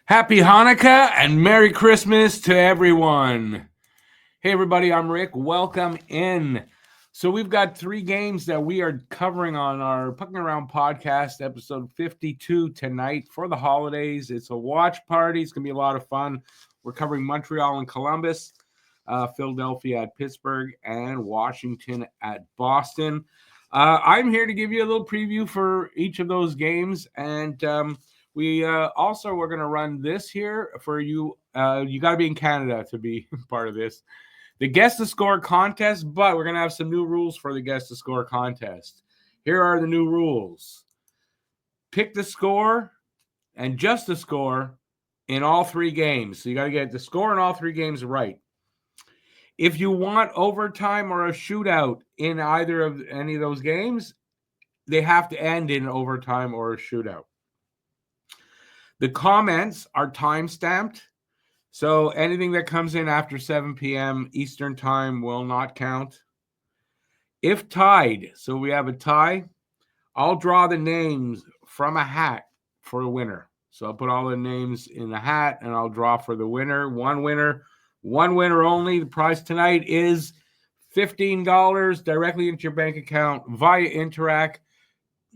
Happy Hanukkah and Merry Christmas to everyone. Hey, everybody, I'm Rick. Welcome in. So, we've got 3 games that we are covering on our Pucking Around podcast, episode 52 tonight for the holidays. It's a watch party. It's going to be a lot of fun. We're covering Montreal and Columbus, Philadelphia at Pittsburgh, and Washington at Boston. I'm here to give you a little preview for each of those games, and we're going to run this here for you. You got to be in Canada to be part of this. The Guess the Score contest, but we're going to have some new rules for the Guess the Score contest. Here are the new rules. Pick the score and just the score in all 3 games. So you got to get the score in all 3 games right. If you want overtime or a shootout in either of any of those games, they have to end in overtime or a shootout. The comments are time-stamped, so anything that comes in after 7 p.m. Eastern time will not count. If tied, so we have a tie, I'll draw the names from a hat for a winner. So I'll put all the names in the hat, and I'll draw for the winner. One winner only. The prize tonight is $15 directly into your bank account via Interac.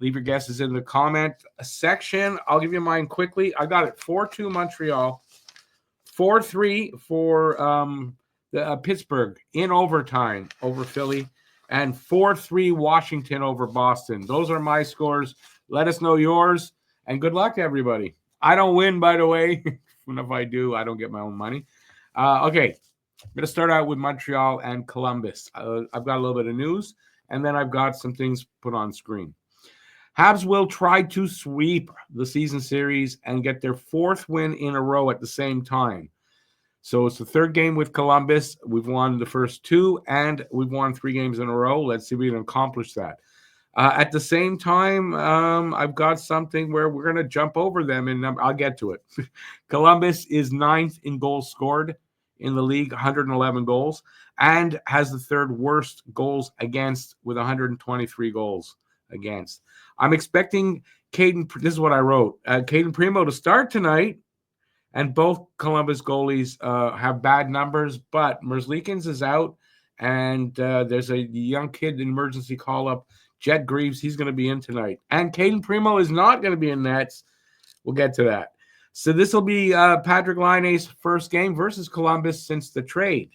Leave your guesses in the comment section. I'll give you mine quickly. I got it 4-2 Montreal, 4-3 for Pittsburgh in overtime over Philly, and 4-3 Washington over Boston. Those are my scores. Let us know yours, and good luck to everybody. I don't win, by the way. And if I do, I don't get my own money. Okay, I'm going to start out with Montreal and Columbus. I've got a little bit of news, and then I've got some things put on screen. Habs will try to sweep the season series and get their 4th win in a row at the same time. So it's the 3rd game with Columbus. We've won the first 2, and we've won 3 games in a row. Let's see if we can accomplish that. At the same time, I've got something where we're going to jump over them, and I'll get to it. Columbus is 9th in goals scored in the league, 111 goals, and has the 3rd worst goals against with 123 goals against. I'm expecting this is what I wrote, Caden Primo to start tonight, and both Columbus goalies have bad numbers, but Merzlikins is out, and there's a young kid in emergency call-up, Jet Greaves. He's going to be in tonight. And Caden Primo is not going to be in nets. We'll get to that. So this will be Patrick Laine's first game versus Columbus since the trade.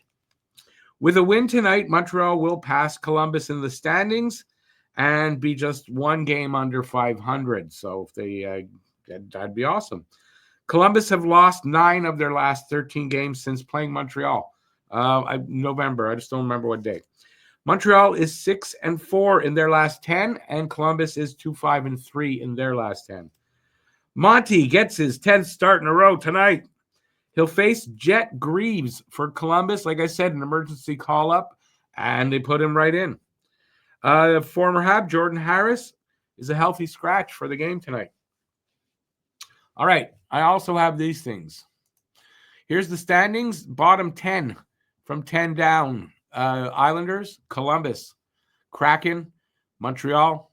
With a win tonight, Montreal will pass Columbus in the standings and be just 1 game under 500. So if they that'd be awesome. Columbus have lost 9 of their last 13 games since playing Montreal. November. I just don't remember what day. Montreal is 6-4 in their last 10, and Columbus is 2-5-3 in their last 10. Monty gets his 10th start in a row tonight. He'll face Jet Greaves for Columbus. Like I said, an emergency call-up, and they put him right in. Former Hab, Jordan Harris, is a healthy scratch for the game tonight. All right, I also have these things. Here's the standings. Bottom 10 from 10 down. Islanders, Columbus, Kraken, Montreal,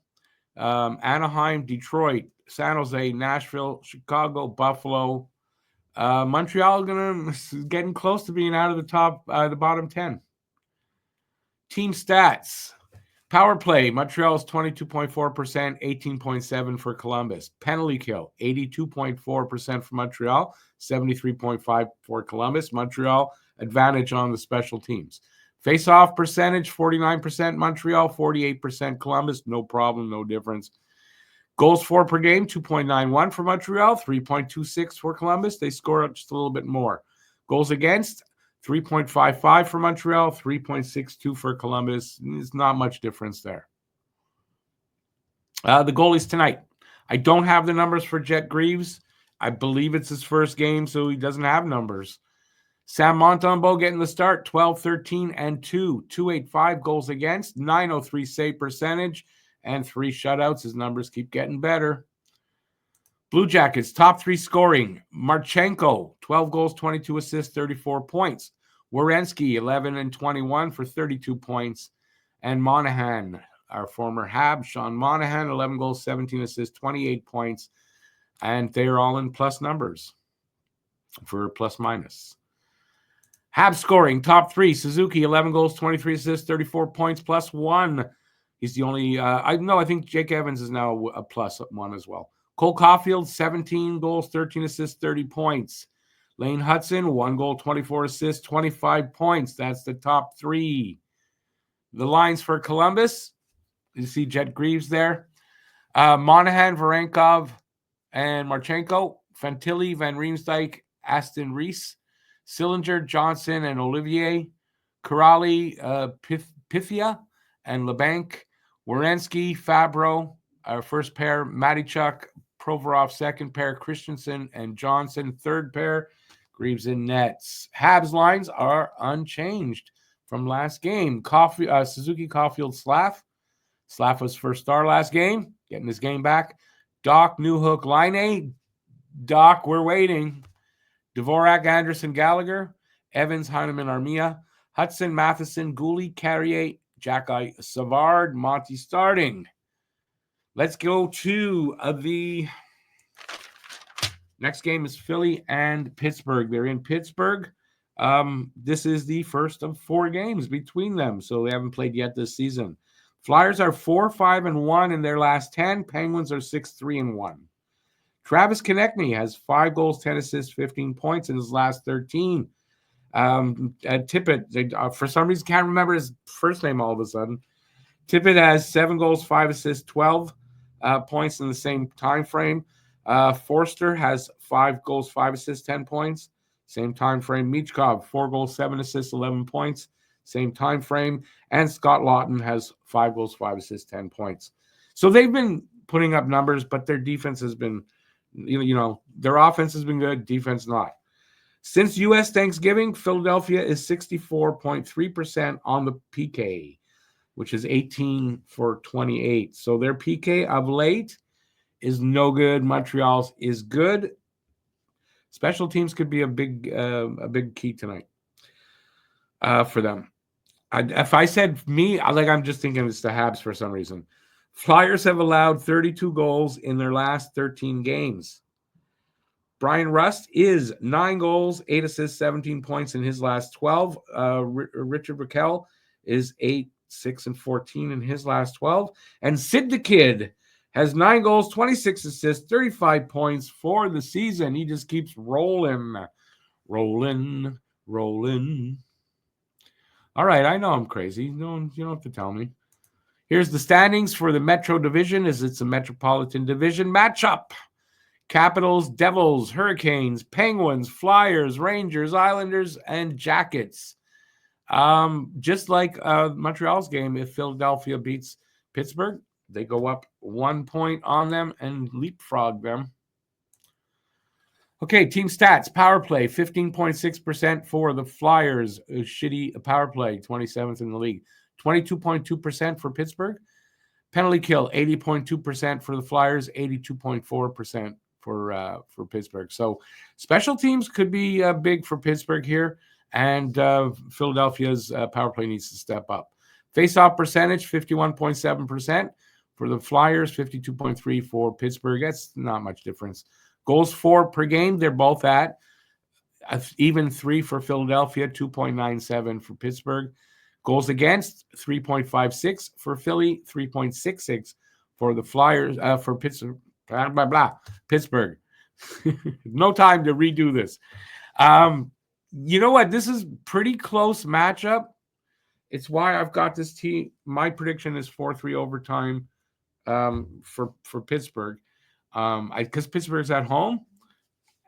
Anaheim, Detroit, San Jose, Nashville, Chicago, Buffalo. Montreal getting close to being out of the bottom 10. Team stats. Power play, Montreal's 22.4%, 18.7% for Columbus. Penalty kill, 82.4% for Montreal, 73.5% for Columbus. Montreal advantage on the special teams. Face-off percentage, 49% Montreal, 48% Columbus. No problem, no difference. Goals for per game, 2.91 for Montreal, 3.26 for Columbus. They score just a little bit more. Goals against, 3.55 for Montreal, 3.62 for Columbus. There's not much difference there. The goalies tonight. I don't have the numbers for Jet Greaves. I believe it's his first game, so he doesn't have numbers. Sam Montembeault getting the start, 12-13-2, 285 goals against, 903 save percentage, and 3 shutouts. His numbers keep getting better. Blue Jackets, top 3 scoring. Marchenko, 12 goals, 22 assists, 34 points. Werenski, 11-21 for 32 points. And Monahan, our former Hab, Sean Monahan, 11 goals, 17 assists, 28 points. And they're all in plus numbers. for plus minus. Habs scoring, top three. Suzuki, 11 goals, 23 assists, 34 points, plus one. He's the only, I think Jake Evans is now a plus one as well. Cole Caulfield, 17 goals, 13 assists, 30 points. Lane Hudson, 1 goal, 24 assists, 25 points. That's the top three. The lines for Columbus, you see Jet Greaves there. Monahan, Varankov, and Marchenko. Fantilli, Van Riemsdyk, Aston Reese. Sillinger, Johnson, and Olivier. Corrali, Pythia, and LeBanc. Werenski, Fabro, our first pair. Matichuk, Provorov, second pair. Christensen and Johnson, third pair. Greaves in nets. Habs lines are unchanged from last game. Suzuki, Caulfield, Slav. Slav was first star last game, getting his game back. Doc, Newhook, Line. Doc, we're waiting. Dvorak, Anderson, Gallagher. Evans, Heineman, Armia. Hudson, Matheson, Gooley, Carrier, Jacky, Savard, Monty starting. Let's go to the next game is Philly and Pittsburgh. They're in Pittsburgh. This is the first of 4 games between them, so they haven't played yet this season. Flyers are 4-5-1 in their last 10. Penguins are 6-3-1. Travis Konechny has 5 goals, 10 assists, 15 points in his last 13. Tippett, for some reason, can't remember his first name all of a sudden. Tippett has 7 goals, 5 assists, 12 points in the same time frame. Forster has 5 goals, 5 assists, 10 points. Same time frame. Michkov, 4 goals, 7 assists, 11 points. Same time frame. And Scott Lawton has 5 goals, 5 assists, 10 points. So they've been putting up numbers, but their defense has been, their offense has been good, defense not. Since U.S. Thanksgiving, Philadelphia is 64.3% on the PK, which is 18 for 28. So their PK of late is no good. Montreal's is good. Special teams could be a big key tonight for them. If I said me, I'm just thinking it's the Habs for some reason. Flyers have allowed 32 goals in their last 13 games. Brian Rust is 9 goals, 8 assists, 17 points in his last 12. Richard Raquel is 8, 6, and 14 in his last 12. And Sid the Kid has 9 goals, 26 assists, 35 points for the season. He just keeps rolling. All right, I know I'm crazy. You don't have to tell me. Here's the standings for the Metro Division, as it's a Metropolitan Division matchup. Capitals, Devils, Hurricanes, Penguins, Flyers, Rangers, Islanders, and Jackets. Just like Montreal's game, if Philadelphia beats Pittsburgh, they go up 1 point on them and leapfrog them. Okay, team stats. Power play, 15.6% for the Flyers. A shitty power play, 27th in the league. 22.2% for Pittsburgh. Penalty kill, 80.2% for the Flyers, 82.4% for Pittsburgh. So special teams could be big for Pittsburgh here, and Philadelphia's power play needs to step up. Face-off percentage, 51.7% for the Flyers, 52.3% for Pittsburgh. That's not much difference. Goals for per game, they're both at even 3 for Philadelphia, 2.97 for Pittsburgh. Goals against, 3.56 for Philly, 3.66 for the Flyers, for Pittsburgh. Pittsburgh. No time to redo this. You know what? This is pretty close matchup. It's why I've got this team. My prediction is 4-3 overtime for Pittsburgh. Because Pittsburgh's at home.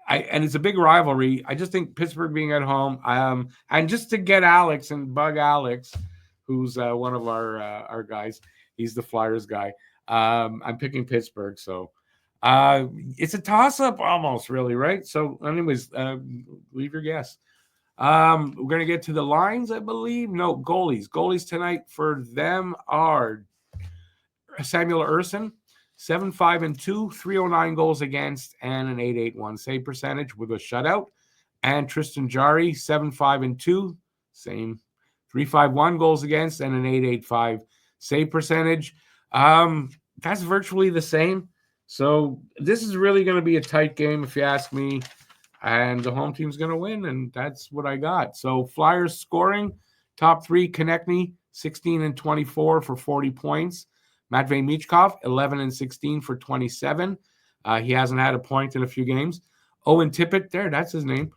And it's a big rivalry. I just think Pittsburgh being at home, and just to get Alex and bug Alex, who's one of our guys, he's the Flyers guy. I'm picking Pittsburgh, so it's a toss-up almost, really, right? So, anyways, leave your guess. We're gonna get to the lines, I believe. No, goalies. Goalies tonight for them are Samuel Urson. 7-5-2, 309 goals against, and an 881 save percentage with a shutout. And Tristan Jarry, 7-5-2, same, 351 goals against, and an 885 save percentage. That's virtually the same. So this is really going to be a tight game, if you ask me. and the home team's going to win, and that's what I got. So Flyers scoring, top three, Konechny, 16 and 24 for 40 points. Matvei Michkov, 11 and 16 for 27. He hasn't had a point in a few games. Owen Tippett, that's his name.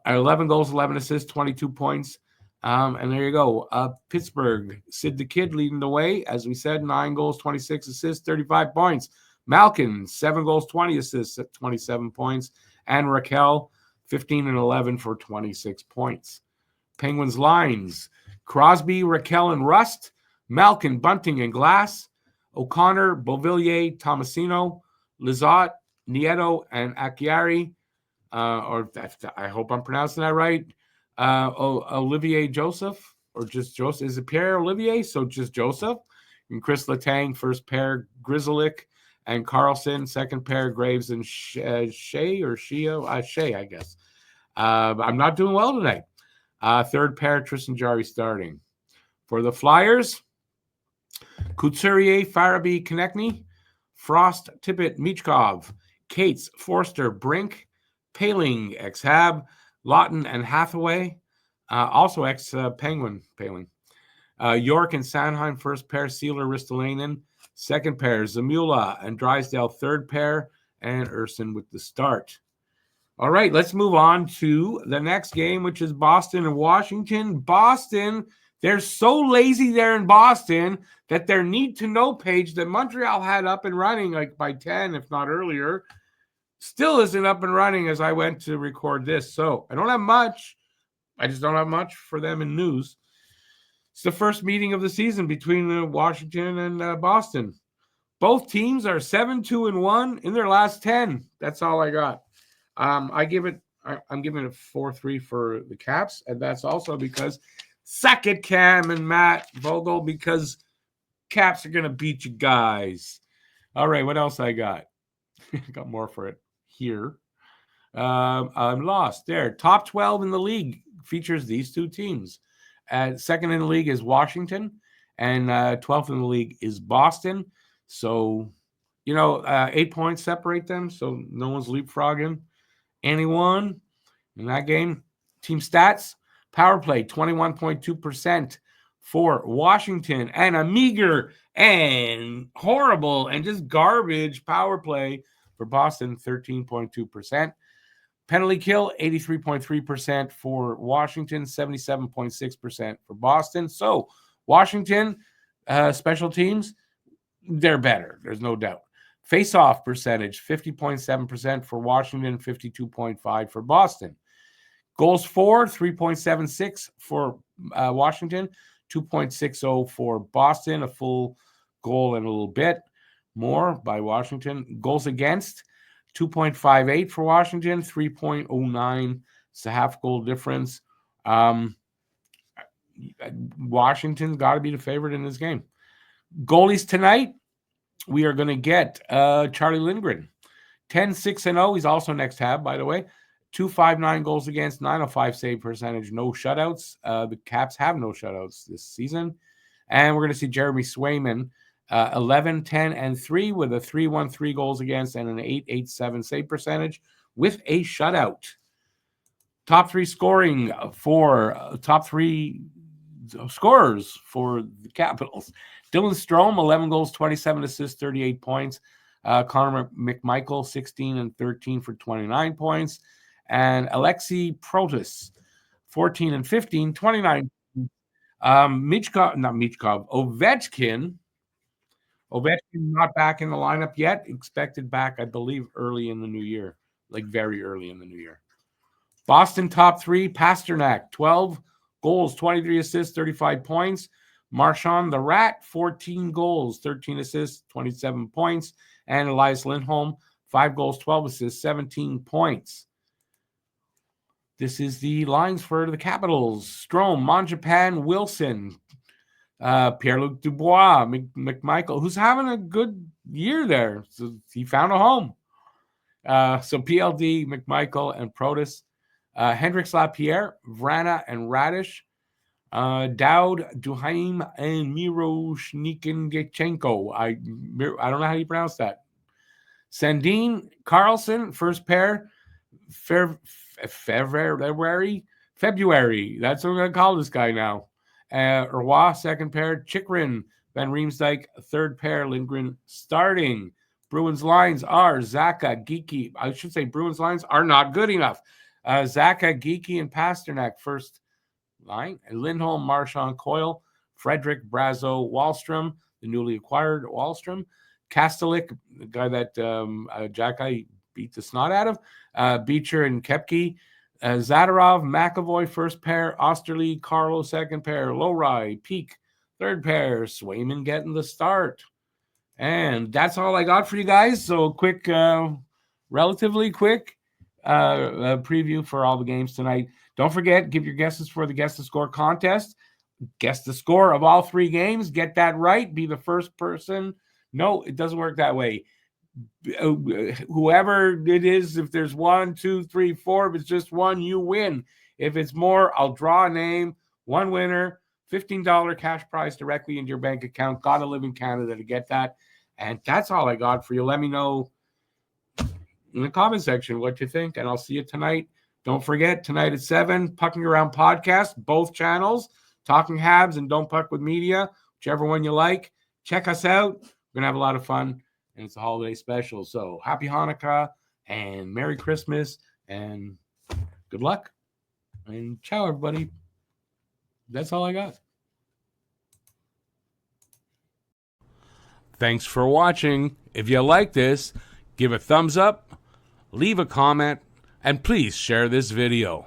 11 goals, 11 assists, 22 points. And there you go. Pittsburgh, Sid the Kid leading the way. As we said, 9 goals, 26 assists, 35 points. Malkin, 7 goals, 20 assists at 27 points. And Raquel, 15 and 11 for 26 points. Penguins lines, Crosby, Raquel, and Rust. Malkin, Bunting, and Glass. O'Connor, Beauvillier, Tomasino. Lizotte, Nieto, and Acciari. I hope I'm pronouncing that right. Olivier Joseph, or just Joseph. Is it Pierre Olivier? So just Joseph. And Chris Letang, first pair, Grzelcyk and Carlson, second pair, Graves and Shea, Shea, I guess. I'm not doing well tonight. Third pair, Tristan Jarry starting. For the Flyers, Couturier, Farabee, Konechny, Frost, Tippett, Michkov, Cates, Forster, Brink, Paling, ex-Hab, Lawton, and Hathaway, also ex-Penguin, Paling. York and Sanheim, first pair, Sealer, Ristolainen, second pair, Zamula and Drysdale, third pair, and Urson with the start. All right, let's move on to the next game, which is Boston and Washington. Boston, they're so lazy there in Boston that their need-to-know page that Montreal had up and running like by 10, if not earlier, still isn't up and running as I went to record this. So I don't have much. I just don't have much for them in news. It's the first meeting of the season between Washington and Boston. Both teams are 7-2-1 in their last 10. That's all I got. I'm giving it 4-3 for the Caps, and that's also because suck it, Cam and Matt Vogel, because Caps are going to beat you guys. All right, what else I got? Got more for it here. I'm lost. There. Top 12 in the league features these two teams. Second in the league is Washington, and 12th in the league is Boston. So, 8 points separate them, so no one's leapfrogging anyone in that game. Team stats, power play, 21.2% for Washington, and a meager and horrible and just garbage power play for Boston, 13.2%. Penalty kill, 83.3% for Washington, 77.6% for Boston. So Washington, special teams, they're better. There's no doubt. Face-off percentage, 50.7% for Washington, 52.5% for Boston. Goals for, 3.76 for Washington, 2.60 for Boston, a full goal and a little bit more by Washington. Goals against, 2.58 for Washington, 3.09. It's a half goal difference. Washington's got to be the favorite in this game. Goalies tonight, we are going to get Charlie Lindgren, 10-6-0. He's also next tab, by the way. 259 goals against, 905 save percentage, no shutouts. The Caps have no shutouts this season. And we're going to see Jeremy Swayman, 11-10-3 with a 313 goals against and an 887 save percentage with a shutout. Top three scorers for the Capitals. Dylan Strome, 11 goals, 27 assists, 38 points. Connor McMichael, 16 and 13 for 29 points. And Alexei Protas, 14 and 15, 29. Ovechkin not back in the lineup yet. Expected back, I believe, early in the new year, like very early in the new year. Boston top three, Pasternak, 12 goals, 23 assists, 35 points. Marchand the Rat, 14 goals, 13 assists, 27 points. And Elias Lindholm, 5 goals, 12 assists, 17 points. This is the lines for the Capitals. Strome, Mangiapane, Wilson, Pierre-Luc Dubois, McMichael, who's having a good year there. So he found a home. So PLD, McMichael, and Protas. Hendricks Lapierre, Vrana, and Radish. Dowd, Duhaim, and Miroshnikov. I don't know how you pronounce that. Sandin, Carlson, first pair. February. That's what I'm going to call this guy now. Roy, second pair. Chikrin, Van Riemsdyk, third pair. Lindgren starting. Bruins lines are Zacha, Geeky. I should say Bruins lines are not good enough. Zacha, Geeky, and Pasternak first line. And Lindholm, Marchand, Coyle, Frederick, Brazo, Wallstrom, the newly acquired Wallstrom. Kastelik, the guy that Jacky beat the snot out of. Beecher and Kepke. Zadorov, McAvoy, first pair. Osterley, Carlo, second pair. Lowry, Peak, third pair. Swayman getting the start. And that's all I got for you guys. So quick, relatively quick preview for all the games tonight. Don't forget, give your guesses for the Guess the Score contest. Guess the score of all 3 games. Get that right. Be the first person. No, it doesn't work that way. Whoever it is, if there's 1, 2, 3, 4, if it's just one, you win. If it's more, I'll draw a name. One winner, $15 cash prize directly into your bank account. Gotta live in Canada to get that. And that's all I got for you. Let me know in the comment section what you think, and I'll see you tonight. Don't forget, tonight at 7, Pucking Around Podcast, both channels, Talking Habs and Don't Puck with Media, whichever one you like. Check us out. We're going to have a lot of fun, and it's a holiday special. So happy Hanukkah and Merry Christmas, and good luck. And ciao, everybody. That's all I got. Thanks for watching. If you like this, give a thumbs up, leave a comment, and please share this video.